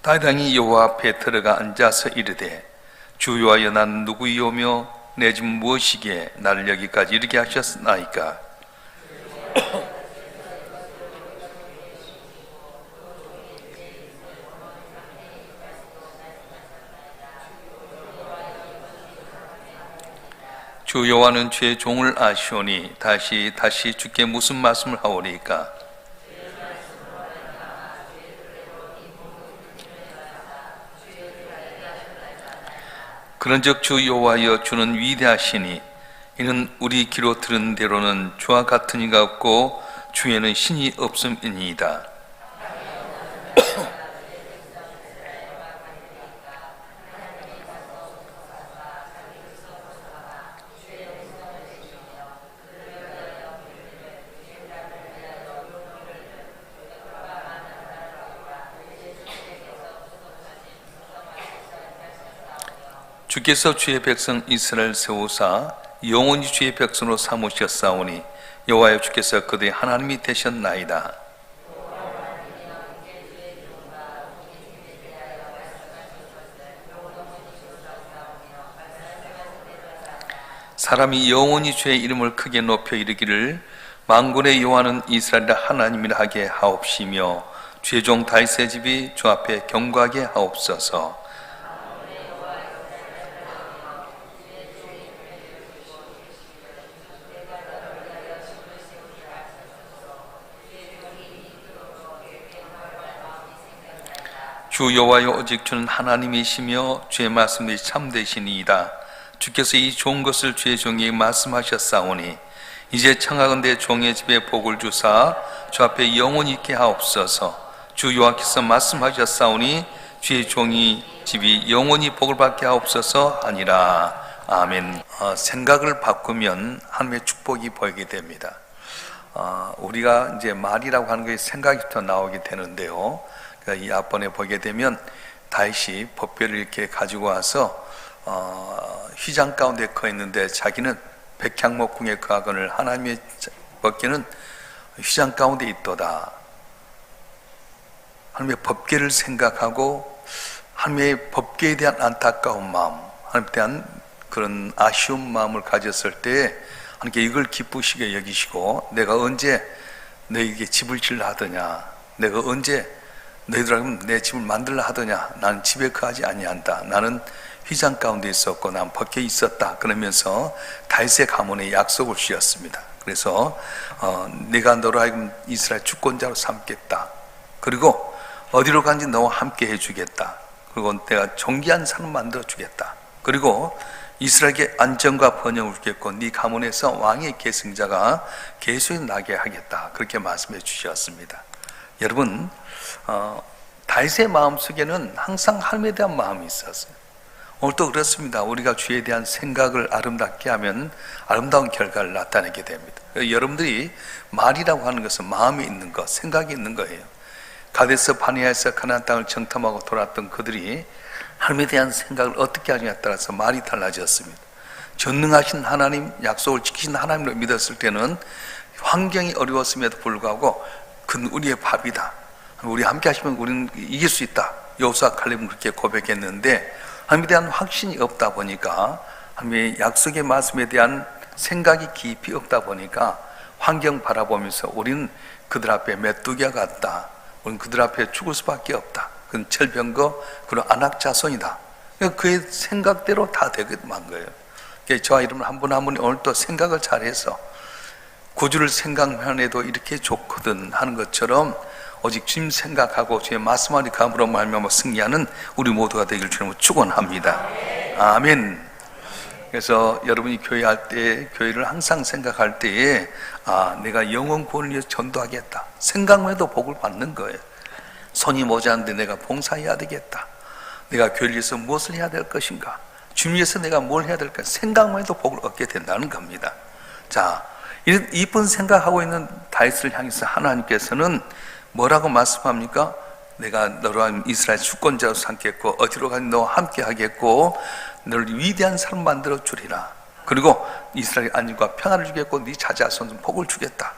다윗 여호와 앞에 들어가 앉아서 이르되 주 여호와여 나는 누구이오며 내 집 무엇이기에 나를 여기까지 이르게 하셨나이까. 주 여호와는 주의 종을 아시오니 다시 주께 무슨 말씀을 하오리까. 그런즉 주 여호와여 주는 위대하시니 이는 우리 귀로 들은 대로는 주와 같은 이가 없고 주에는 신이 없음이니이다. 주께서 주의 백성 이스라엘 세우사 영원히 주의 백성으로 삼으셨사오니 여호와여 주께서 그들의 하나님이 되셨나이다. 사람이 영원히 주의 이름을 크게 높여 이르기를 만군의 여호와는 이스라엘의 하나님이라 하게 하옵시며 주의 종 다윗의 집이 주 앞에 경고하게 하옵소서. 주 여호와여 오직 주는 하나님이시며 주의 말씀이 참되시니이다. 주께서 이 좋은 것을 주의 종에게 말씀하셨사오니 이제 청하건대 종의 집에 복을 주사 주 앞에 영원히 있게 하옵소서. 주 여호와께서 말씀하셨사오니 주의 종이 집이 영원히 복을 받게 하옵소서 하니라. 아멘. 생각을 바꾸면 하나님의 축복이 보이게 됩니다. 우리가 이제 말이라고 하는 것이 생각부터 나오게 되는데요. 이 앞번에 보게 되면 다윗이 법궤를 이렇게 가지고 와서 휘장 가운데 거했는데 자기는 백향목궁에 거하거늘 하나님의 법궤는 휘장 가운데 있도다. 하나님의 법궤를 생각하고 하나님의 법궤에 대한 안타까운 마음, 하나님에 대한 그런 아쉬운 마음을 가졌을 때 하나님께 이걸 기쁘시게 여기시고 내가 언제 너에게 집을 질러 하더냐, 내가 언제 너희들하고 내 집을 만들라 하더냐, 나는 집에 거하지 아니한다. 나는 휘장 가운데 있었고 난 법궤에 있었다. 그러면서 다윗의 가문에 약속을 주셨습니다. 그래서 내가 너로 하여금 이스라엘 주권자로 삼겠다. 그리고 어디로 간지 너와 함께 해주겠다. 그리고 내가 존귀한 사람 만들어 주겠다. 그리고 이스라엘에게 안정과 번영을 주겠고 네 가문에서 왕의 계승자가 계속 나게 하겠다. 그렇게 말씀해 주셨습니다. 여러분, 다윗의 마음속에는 항상 하나님에 대한 마음이 있었어요. 오늘도 그렇습니다. 우리가 주에 대한 생각을 아름답게 하면 아름다운 결과를 나타내게 됩니다. 여러분들이 말이라고 하는 것은 마음에 있는 것, 생각이 있는 거예요. 가데스 바네아에서 가나안 땅을 정탐하고 돌아왔던 그들이 하나님에 대한 생각을 어떻게 하느냐에 따라서 말이 달라졌습니다. 전능하신 하나님, 약속을 지키신 하나님을 믿었을 때는 환경이 어려웠음에도 불구하고 그는 우리의 밥이다. 우리 함께 하시면 우리는 이길 수 있다. 여호수아 칼렙은 그렇게 고백했는데 하나님에 대한 확신이 없다 보니까 하나님의 약속의 말씀에 대한 생각이 깊이 없다 보니까 환경 바라보면서 우리는 그들 앞에 메뚜기와 같다. 우리는 그들 앞에 죽을 수밖에 없다. 그건 철병거, 그런 안악자손이다. 그의 생각대로 다 되게만 거예요. 저와 여러분 한 분 한 분이 오늘 또 생각을 잘해서 구주를 생각만 해도 이렇게 좋거든 하는 것처럼 오직 주님 생각하고 주의 말씀하니 감으로 말미암아 승리하는 우리 모두가 되길 주님으로 축원합니다. 아멘. 그래서 여러분이 교회할 때, 교회를 항상 생각할 때에 내가 영혼 구원을 위해서 전도하겠다. 생각만 해도 복을 받는 거예요. 손이 모자란데 내가 봉사해야 되겠다. 내가 교회를 위해서 무엇을 해야 될 것인가? 주님 위해서 내가 뭘 해야 될까? 생각만 해도 복을 얻게 된다는 겁니다. 자, 이런 이쁜 생각하고 있는 다윗을 향해서 하나님께서는 뭐라고 말씀합니까? 내가 너로 하여금 이스라엘 주권자로 삼겠고 어디로 가니 너와 함께 하겠고 너를 위대한 사람 만들어 주리라. 그리고 이스라엘 안전과 평안을 주겠고 네 자자손 복을 주겠다.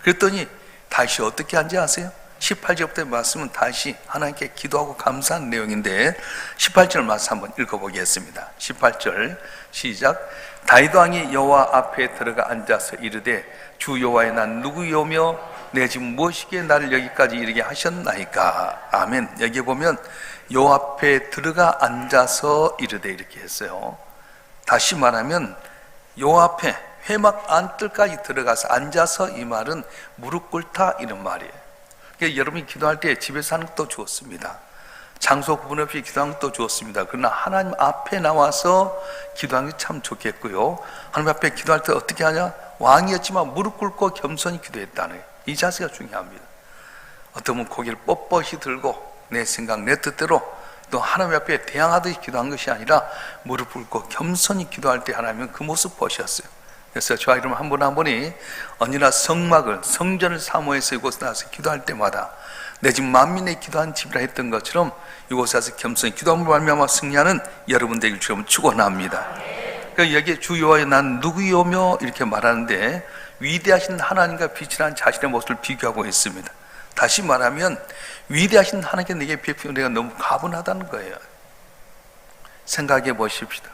그랬더니 다윗이 어떻게 한지 아세요? 18절부터의 말씀은 다시 하나님께 기도하고 감사한 내용인데 18절 말씀 한번 읽어보겠습니다. 18절 시작. 다윗 왕이 여호와 앞에 들어가 앉아서 이르되 주 여호와여 난 누구요며 내 지금 무엇이기에 나를 여기까지 이르게 하셨나이까. 아멘. 여기 보면 여호와 앞에 들어가 앉아서 이르되 이렇게 했어요. 다시 말하면 여호와 앞에 회막 안뜰까지 들어가서 앉아서, 이 말은 무릎 꿇다 이런 말이에요. 그러니까 여러분이 기도할 때 집에서 하는 것도 좋습니다. 장소 구분 없이 기도하는 것도 좋습니다. 그러나 하나님 앞에 나와서 기도하는 게 참 좋겠고요. 하나님 앞에 기도할 때 어떻게 하냐? 왕이었지만 무릎 꿇고 겸손히 기도했다는 이 자세가 중요합니다. 어떤 분은 고개를 뻣뻣이 들고 내 생각 내 뜻대로 또 하나님 앞에 대항하듯이 기도한 것이 아니라 무릎 꿇고 겸손히 기도할 때 하나님은 그 모습 보셨어요. 그래서 저와 여러분 한 분 한 분이 언제나 성막을, 성전을 사모해서 이곳에 나와서 기도할 때마다 내 집 만민의 기도한 집이라 했던 것처럼 이곳에 와서 겸손히 기도함으로 말미암아 승리하는 여러분 되길 주님 축원합니다. 그러니까 여기에 주 여호와여 난 누구요며 이렇게 말하는데 위대하신 하나님과 빛이 나는 자신의 모습을 비교하고 있습니다. 다시 말하면 위대하신 하나님께 내게 베푸는 내가 너무 가분하다는 거예요. 생각해 보십시다.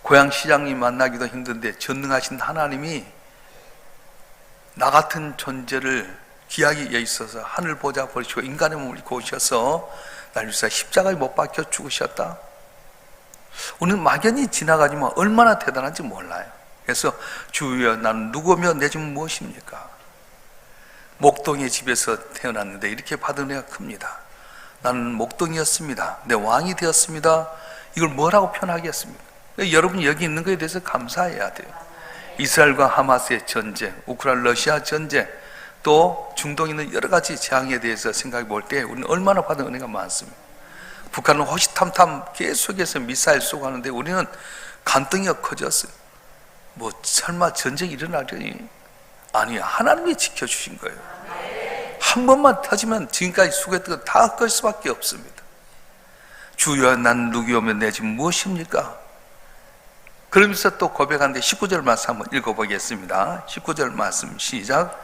고향시장님 만나기도 힘든데 전능하신 하나님이 나 같은 존재를 귀하게 여기셔서 하늘 보좌 버리시고 인간의 몸을 입고 오셔서 날 위해서 십자가에 못 박혀 죽으셨다. 우리는 막연히 지나가지만 얼마나 대단한지 몰라요. 그래서 주여 나는 누구며 내 집은 무엇입니까? 목동의 집에서 태어났는데 이렇게 받은 애가 큽니다. 나는 목동이었습니다. 내 왕이 되었습니다. 이걸 뭐라고 표현하겠습니까? 여러분이 여기 있는 것에 대해서 감사해야 돼요. 이스라엘과 하마스의 전쟁, 우크라이나 러시아 전쟁, 또 중동에 있는 여러 가지 재앙에 대해서 생각해 볼 때 우리는 얼마나 받은 은혜가 많습니다. 북한은 호시탐탐 계속해서 미사일 쏘고 하는데 우리는 간덩이가 커졌어요. 뭐 설마 전쟁이 일어나려니? 아니, 하나님이 지켜주신 거예요. 한 번만 터지면 지금까지 수고했던 거 다 헛걸 수밖에 없습니다. 주여 난 누구오면 내 집 무엇입니까? 그러면서 또 고백하는데 19절 말씀 한번 읽어보겠습니다. 19절 말씀 시작.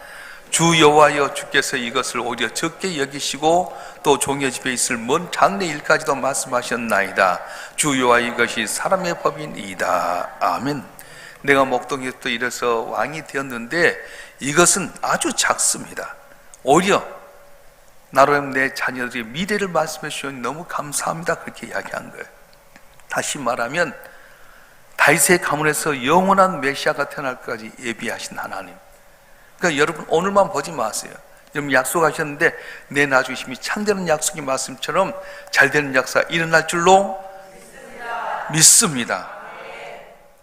주 여호와여 주께서 이것을 오히려 적게 여기시고 또 종의 집에 있을 먼 장래 일까지도 말씀하셨나이다. 주 여호와 이것이 사람의 법이니이다. 아멘. 내가 목동에서 이래서 왕이 되었는데 이것은 아주 작습니다. 오히려 나로 내 자녀들의 미래를 말씀해 주시니 너무 감사합니다. 그렇게 이야기한 거예요. 다시 말하면 다윗의 가문에서 영원한 메시아가 태어날 것까지 예비하신 하나님. 그러니까 여러분 오늘만 보지 마세요. 여러분 약속하셨는데 내 나주심이 참되는 약속의 말씀처럼 잘되는 역사 일어날 줄로 믿습니다.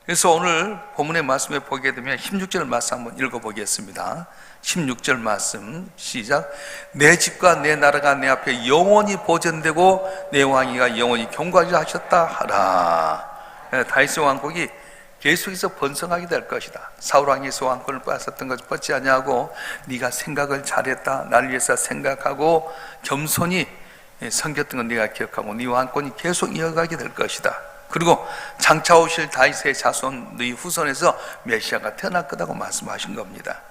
그래서 오늘 본문의 말씀에 보게 되면 16절 말씀 한번 읽어보겠습니다. 16절 말씀 시작. 내 집과 내 나라가 내 앞에 영원히 보존되고 내 왕위가 영원히 경과하리라 하셨다 하라. 다윗의 왕국이 계속해서 번성하게 될 것이다. 사울 왕에서 왕권을 빼앗았던 것을 뻗지 아니하고 네가 생각을 잘했다. 나를 위해서 생각하고 겸손히 섬겼던 건 네가 기억하고 네 왕권이 계속 이어가게 될 것이다. 그리고 장차 오실 다윗의 자손 너희 후손에서 메시아가 태어날 거라고 말씀하신 겁니다.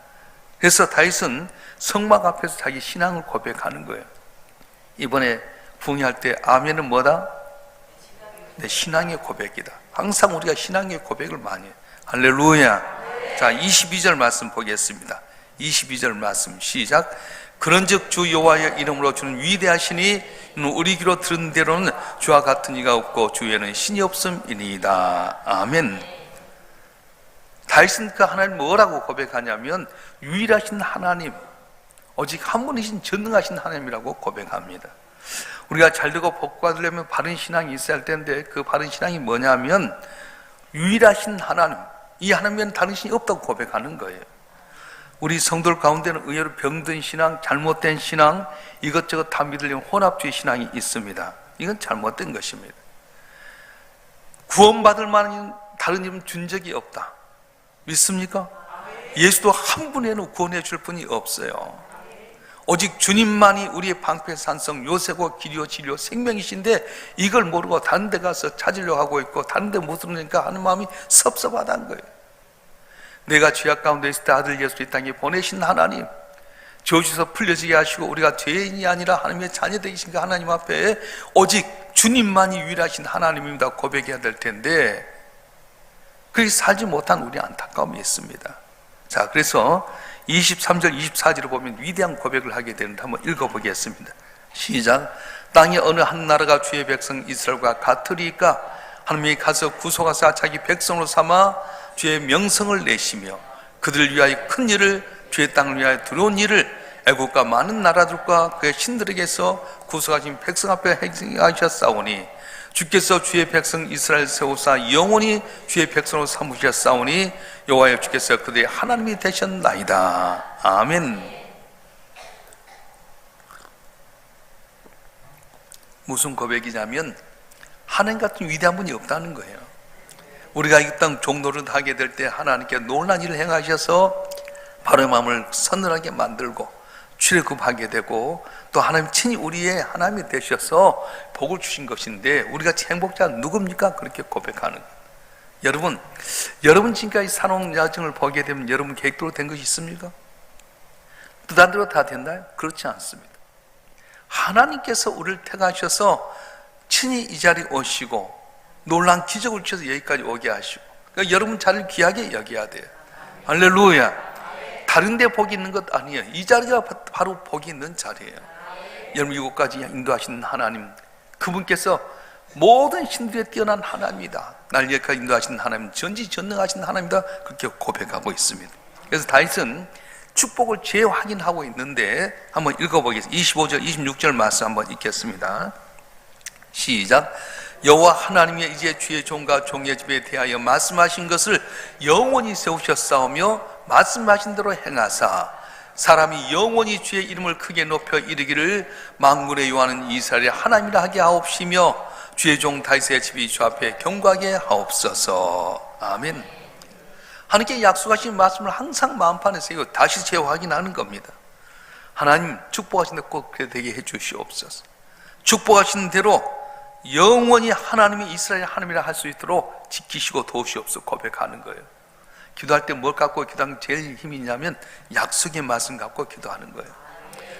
그래서 다윗은 성막 앞에서 자기 신앙을 고백하는 거예요. 이번에 부흥할 때 아멘은 뭐다? 내 신앙의 고백이다. 항상 우리가 신앙의 고백을 많이 해요. 할렐루야. 자, 22절 말씀 보겠습니다. 22절 말씀 시작. 그런즉 주 여호와의 이름으로 주는 위대하시니 우리 귀로 들은 대로는 주와 같은 이가 없고 주에는 신이 없음이니이다. 아멘. 다윗은 그 하나님 뭐라고 고백하냐면 유일하신 하나님, 오직 한 분이신 전능하신 하나님이라고 고백합니다. 우리가 잘되고 복 받으려면 바른 신앙이 있어야 할 텐데 그 바른 신앙이 뭐냐면 유일하신 하나님, 이 하나님은 다른 신이 없다고 고백하는 거예요. 우리 성도들 가운데는 의외로 병든 신앙, 잘못된 신앙, 이것저것 다 믿으려면 혼합주의 신앙이 있습니다. 이건 잘못된 것입니다. 구원받을 만한 다른 이름 준 적이 없다. 믿습니까? 예수도 한 분에는 구원해 줄 분이 없어요. 오직 주님만이 우리의 방패 산성, 요새고 길이요 진리요 생명이신데 이걸 모르고 다른 데 가서 찾으려고 하고 있고 다른 데 못 들으니까 하는 마음이 섭섭하다는 거예요. 내가 죄악 가운데 있을 때 아들 예수를 이 땅에 보내신 하나님, 저주에서 풀려지게 하시고 우리가 죄인이 아니라 하나님의 자녀 되신 그 하나님 앞에 오직 주님만이 유일하신 하나님입니다 고백해야 될 텐데 그렇게 살지 못한 우리 안타까움이 있습니다. 자, 그래서 23절 24절을 보면 위대한 고백을 하게 되는데 한번 읽어보겠습니다. 시작. 땅의 어느 한 나라가 주의 백성 이스라엘과 같으리까 하나님이 가서 구속하사 자기 백성으로 삼아 주의 명성을 내시며 그들을 위하여 큰 일을 주의 땅을 위하여 두려운 일을 애국과 많은 나라들과 그의 신들에게서 구속하신 백성 앞에 행하셨사오니 주께서 주의 백성 이스라엘 세우사 영원히 주의 백성으로 삼으셨사오니 여호와여 주께서 그들의 하나님이 되셨나이다. 아멘. 무슨 고백이냐면 하나님 같은 위대한 분이 없다는 거예요. 우리가 이 땅 종로를 하게 될 때 하나님께 놀라운 일을 행하셔서 바로의 마음을 서늘하게 만들고 출애굽하게 되고 또 하나님 친히 우리의 하나님이 되셔서 복을 주신 것인데 우리가 행복자는 누굽니까? 그렇게 고백하는 거예요. 여러분 지금까지 살아온 야정을 보게 되면 여러분 계획대로 된 것이 있습니까? 뜻안대로 다 됐나요? 그렇지 않습니다. 하나님께서 우리를 택하셔서 친히 이 자리에 오시고 놀라운 기적을 주셔서 여기까지 오게 하시고 그러니까 여러분 자리를 귀하게 여겨야 돼요. 할렐루야. 다른 데 복이 있는 것 아니에요. 이 자리가 바로 복이 있는 자리예요. 여러분 이곳까지 인도하시는 하나님 그분께서 모든 신들에 뛰어난 하나님이다. 날 여기까지 인도하시는 하나님 전지전능하신 하나님이다. 그렇게 고백하고 있습니다. 그래서 다윗은 축복을 재확인하고 있는데 한번 읽어보겠습니다. 25절 26절 말씀 한번 읽겠습니다. 시작. 여호와 하나님이 이제 주의 종과 종의 집에 대하여 말씀하신 것을 영원히 세우셨사오며 말씀하신 대로 행하사 사람이 영원히 주의 이름을 크게 높여 이르기를 만군의 여호와는 이스라엘의 하나님이라 하게 하옵시며 주의 종 다윗의 집이 주 앞에 경고하게 하옵소서. 아멘. 하나님께 약속하신 말씀을 항상 마음판에 새기고 다시 재확인하는 겁니다. 하나님 축복하신 대로 꼭 되게 해주시옵소서. 축복하신 대로 영원히 하나님이 이스라엘의 하나님이라 할 수 있도록 지키시고 도우시옵소서 고백하는 거예요. 기도할 때 뭘 갖고 기도하는 제일 힘이 있냐면 약속의 말씀 갖고 기도하는 거예요.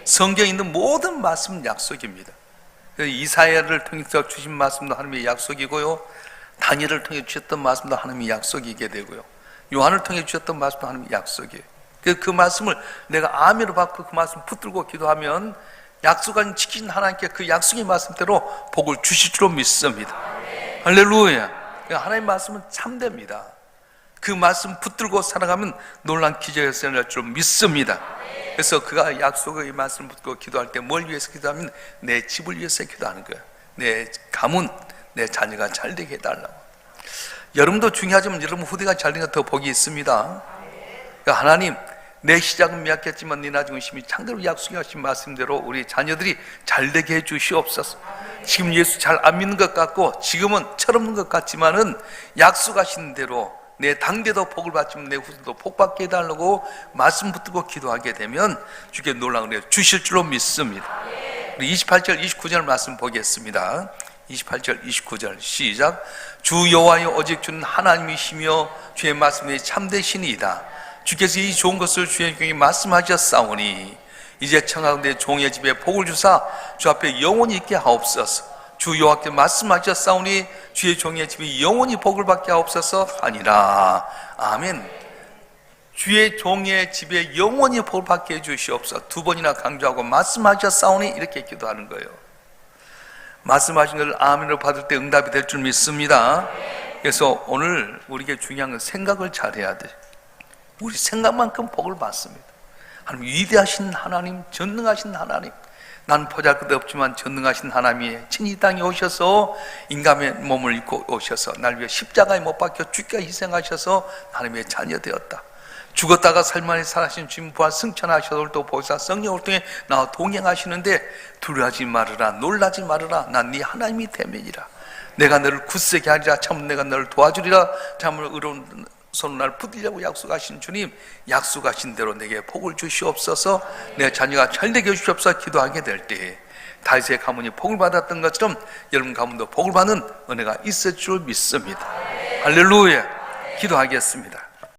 성경에 있는 모든 말씀은 약속입니다. 이사야를 통해서 주신 말씀도 하나님의 약속이고요, 다니엘을 통해 주셨던 말씀도 하나님의 약속이게 되고요, 요한을 통해 주셨던 말씀도 하나님의 약속이에요. 그 말씀을 내가 아멘으로 받고 그 말씀 붙들고 기도하면 약속한 지키신 하나님께 그 약속의 말씀대로 복을 주실 줄로 믿습니다. 할렐루야. 하나님의 말씀은 참됩니다. 그 말씀 붙들고 살아가면 놀란 기적이 일어날 줄 믿습니다. 그래서 그가 약속의 말씀을 붙들고 기도할 때 뭘 위해서 기도하면 내 집을 위해서 기도하는 거예요. 내 가문, 내 자녀가 잘 되게 해달라고. 여러분도 중요하지만 여러분 후대가 잘 되는 더 복이 있습니다. 그러니까 하나님, 내 시작은 미약했지만 네 나중은 심히 창대로 약속하신 말씀대로 우리 자녀들이 잘 되게 해 주시옵소서. 지금 예수 잘 안 믿는 것 같고 지금은 철없는 것 같지만은 약속하신 대로 내 당대도 복을 받지만 내 후대도 복 받게 해달라고 말씀 붙들고 기도하게 되면 주께 놀라운 은혜 주실 줄로 믿습니다. 우리 28절 29절 말씀 보겠습니다. 28절 29절 시작. 주 여호와여 오직 주는 하나님이시며 주의 말씀이 참되시니이다. 주께서 이 좋은 것을 주의 종에게 말씀하셨사오니 이제 청하건대 종의 집에 복을 주사 주 앞에 영원히 있게 하옵소서. 주 여호와께 말씀하셨사오니 주의 종의 집이 영원히 복을 받게 하옵소서 하니라. 아멘. 주의 종의 집에 영원히 복을 받게 해주시옵소서. 두 번이나 강조하고 말씀하셨사오니 이렇게 기도하는 거예요. 말씀하신 것을 아멘으로 받을 때 응답이 될 줄 믿습니다. 그래서 오늘 우리에게 중요한 건 생각을 잘해야 돼. 우리 생각만큼 복을 받습니다. 하나님 위대하신 하나님, 전능하신 하나님, 난 보잘것없지만 전능하신 하나님이 친히 이 땅에 오셔서 인간의 몸을 입고 오셔서 날 위해 십자가에 못 박혀 죽게 희생하셔서 하나님의 자녀 되었다. 죽었다가 살만히 살아신 주님 부활 승천하셔서 오늘도 보혜사 성령을 통해 나와 동행하시는데 두려워하지 말으라, 놀라지 말으라, 난 네 하나님이 되매니라. 내가 너를 굳세게 하리라, 참 내가 너를 도와주리라. 참으로 의로운 손으로 나를 붙들려고 약속하신 주님, 약속하신 대로 내게 복을 주시옵소서. 내 자녀가 잘되게 해주시옵소서. 기도하게 될 때에 다윗의 가문이 복을 받았던 것처럼 여러분 가문도 복을 받는 은혜가 있을 줄 믿습니다. 할렐루야. 기도하겠습니다.